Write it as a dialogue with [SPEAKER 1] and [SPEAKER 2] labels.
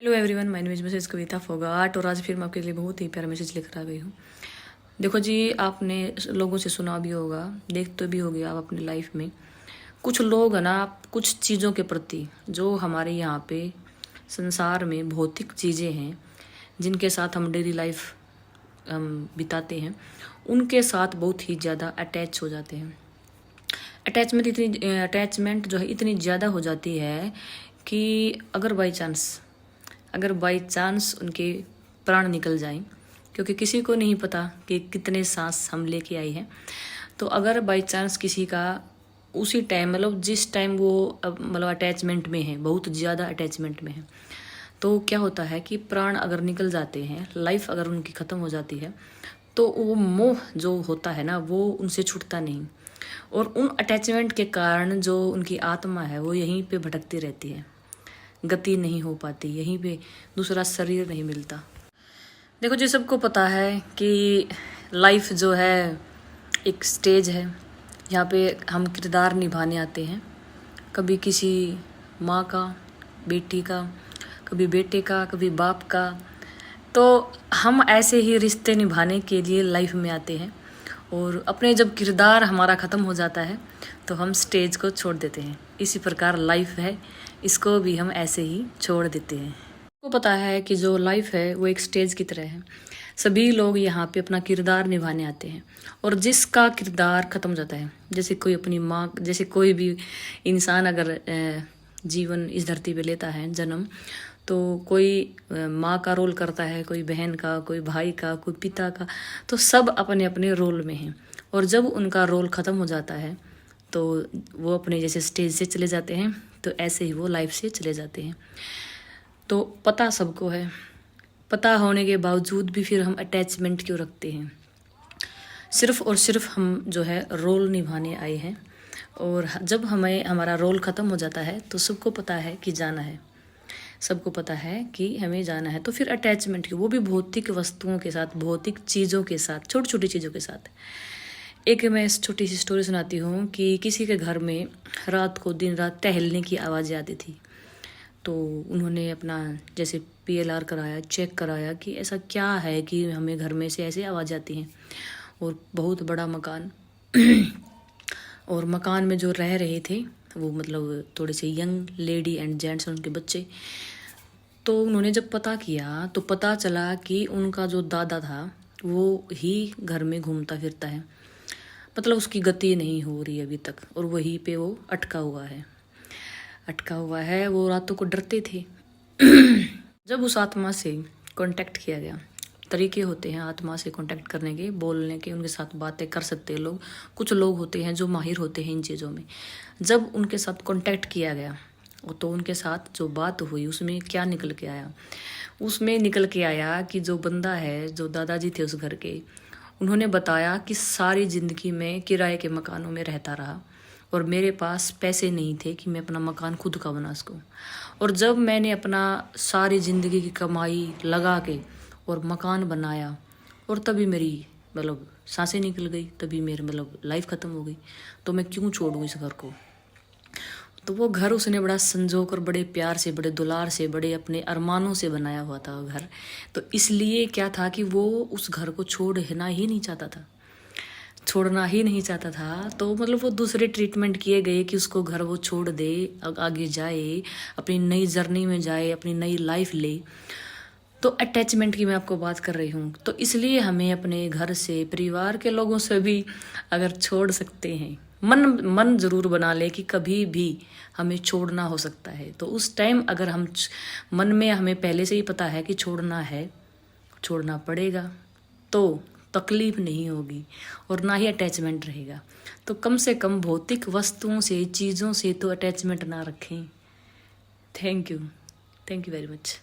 [SPEAKER 1] Hello everyone, my name is Mrs Kavita Phogat और आज फिर मैं आपके लिए बहुत ही प्यारा मैसेज लेकर आ गई हूँ। देखो जी, आपने लोगों से सुना भी होगा, देखते भी होगे आप अपनी लाइफ में। कुछ लोग है ना, कुछ चीज़ों के प्रति जो हमारे यहाँ पे संसार में भौतिक चीज़ें हैं जिनके साथ हम डेली लाइफ हम बिताते हैं, उनके साथ बहुत ही ज़्यादा अटैच हो जाते हैं। अटैचमेंट जो है इतनी ज़्यादा हो जाती है कि अगर बाई चांस उनके प्राण निकल जाएं, क्योंकि किसी को नहीं पता कि कितने सांस हम लेके आई हैं। तो अगर बाई चांस किसी का उसी टाइम जिस टाइम वो अटैचमेंट में है, बहुत ज़्यादा अटैचमेंट में है, तो क्या होता है कि प्राण अगर निकल जाते हैं, लाइफ अगर उनकी ख़त्म हो जाती है, तो वो मोह जो होता है ना, वो उनसे छूटता नहीं। और उन अटैचमेंट के कारण जो उनकी आत्मा है वो यहीं पे भटकती रहती है, गति नहीं हो पाती, यहीं पे दूसरा शरीर नहीं मिलता। देखो जी, सबको पता है कि लाइफ जो है एक स्टेज है, यहाँ पे हम किरदार निभाने आते हैं, कभी किसी माँ का, बेटी का, कभी बेटे का, कभी बाप का। तो हम ऐसे ही रिश्ते निभाने के लिए लाइफ में आते हैं और अपने जब किरदार हमारा ख़त्म हो जाता है तो हम स्टेज को छोड़ देते हैं। इसी प्रकार लाइफ है, इसको भी हम ऐसे ही छोड़ देते हैं। आपको पता है कि जो लाइफ है वो एक स्टेज की तरह है। सभी लोग यहाँ पे अपना किरदार निभाने आते हैं और जिसका किरदार ख़त्म हो जाता है, जैसे कोई अपनी माँ, जैसे कोई भी इंसान अगर जीवन इस धरती पे लेता है जन्म, तो कोई माँ का रोल करता है, कोई बहन का, कोई भाई का, कोई पिता का। तो सब अपने अपने रोल में हैं और जब उनका रोल ख़त्म हो जाता है तो वो अपने जैसे स्टेज से चले जाते हैं, तो ऐसे ही वो लाइफ से चले जाते हैं। तो पता सबको है, पता होने के बावजूद भी फिर हम अटैचमेंट क्यों रखते हैं? सिर्फ़ और सिर्फ हम जो है रोल निभाने आए हैं और जब हमें हमारा रोल ख़त्म हो जाता है तो सबको पता है कि जाना है, सबको पता है कि हमें जाना है। तो फिर अटैचमेंट की, वो भी भौतिक वस्तुओं के साथ, भौतिक चीज़ों के साथ, छोटी छोटी चीज़ों के साथ। एक मैं इस छोटी सी स्टोरी सुनाती हूँ कि किसी के घर में रात को दिन रात टहलने की आवाज़ें आती थी। तो उन्होंने अपना जैसे PLR कराया, चेक कराया कि ऐसा क्या है कि हमें घर में से ऐसे आवाज़ आती हैं। और बहुत बड़ा मकान और मकान में जो रह रहे थे वो थोड़े से यंग लेडी एंड जेंट्स, उनके बच्चे। तो उन्होंने जब पता किया तो पता चला कि उनका जो दादा था वो ही घर में घूमता फिरता है, उसकी गति नहीं हो रही अभी तक और वहीं पे वो अटका हुआ है। वो रातों को डरते थे। जब उस आत्मा से कांटेक्ट किया गया, तरीके होते हैं आत्मा से कांटेक्ट करने के, बोलने के, उनके साथ बातें कर सकते हैं लोग। कुछ लोग होते हैं जो माहिर होते हैं इन चीज़ों में। जब उनके साथ कांटेक्ट किया गया तो उनके साथ जो बात हुई उसमें क्या निकल के आया? उसमें निकल के आया कि जो बंदा है, जो दादाजी थे उस घर के, उन्होंने बताया कि सारी ज़िंदगी में किराए के मकानों में रहता रहा और मेरे पास पैसे नहीं थे कि मैं अपना मकान खुद का बना सकूं। और जब मैंने अपना सारी ज़िंदगी की कमाई लगा के और मकान बनाया और तभी मेरी सांसें निकल गई, तभी मेरी लाइफ ख़त्म हो गई। तो मैं क्यों छोड़ूं इस घर को? तो वो घर उसने बड़ा संजो कर, बड़े प्यार से, बड़े दुलार से, बड़े अपने अरमानों से बनाया हुआ था वो घर। तो इसलिए क्या था कि वो उस घर को छोड़ना ही नहीं चाहता था। तो वो दूसरे ट्रीटमेंट किए गए कि उसको घर वो छोड़ दे, आगे जाए, अपनी नई जर्नी में जाए, अपनी नई लाइफ ले। तो अटैचमेंट की मैं आपको बात कर रही हूँ। तो इसलिए हमें अपने घर से, परिवार के लोगों से भी अगर छोड़ सकते हैं, मन ज़रूर बना ले कि कभी भी हमें छोड़ना हो सकता है। तो उस टाइम अगर हम मन में, हमें पहले से ही पता है कि छोड़ना है, छोड़ना पड़ेगा, तो तकलीफ नहीं होगी और ना ही अटैचमेंट रहेगा। तो कम से कम भौतिक वस्तुओं से, चीज़ों से तो अटैचमेंट ना रखें। Thank you very much.